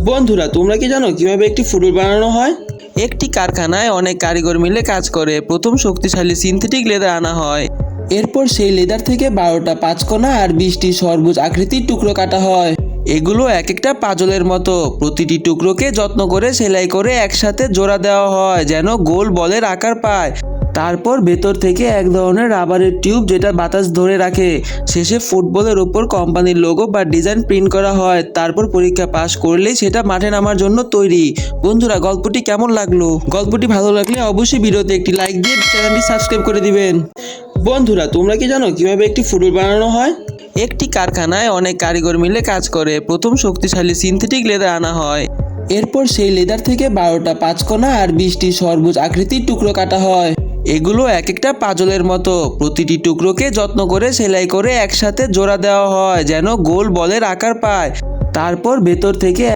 বন্ধুরা, তোমরা কি জানো কিভাবে একটি ফুটবল বানানো হয়? একটি কারখানায় অনেক কারিগর মিলে কাজ করে। প্রথম শক্তিশালী সিনথেটিক লেদার আনা হয়। এরপর সেই লেদার থেকে 12টা পাঁচকোনা আর 20টি সরবুজ আকৃতির টুকরো কাটা হয়। এগুলো এক একটা পাজলের মতো। প্রতিটি টুকরোকে যত্ন করে সেলাই করে একসাথে জোড়া দেওয়া হয় যেন গোল বলের আকার পায়। তারপর ভেতর থেকে এক ধরনের রাবারের টিউব যেটা বাতাস ধরে রাখে। শেষে ফুটবলের উপর কোম্পানির লোগো বা ডিজাইন প্রিন্ট করা হয়। তারপর পরীক্ষা পাস করলেই সেটা মাঠে নামার জন্য তৈরি। বন্ধুরা, গল্পটি কেমন লাগলো? গল্পটি ভালো লাগলে অবশ্যই ভিডিওতে একটি লাইক দিয়ে চ্যানেলটি সাবস্ক্রাইব করে দিবেন। বন্ধুরা, তোমরা কি জানো কিভাবে একটি ফুটবল বানানো হয়? একটি কারখানায় অনেক কারিগর মিলে কাজ করে। প্রথম শক্তিশালী সিনথেটিক লেদার আনা হয়। এরপর সেই লেদার থেকে 12টা পাঁচকোনা আর 20টি সরবুজ আকৃতির টুকরো কাটা হয়। এগুলো এক একটা পাজলের মতো। প্রতিটি টুকরোকে যত্ন করে সেলাই করে একসাথে জোড়া দেওয়া হয় যেন গোল বলের আকার পায়। তারপর ভেতর থেকে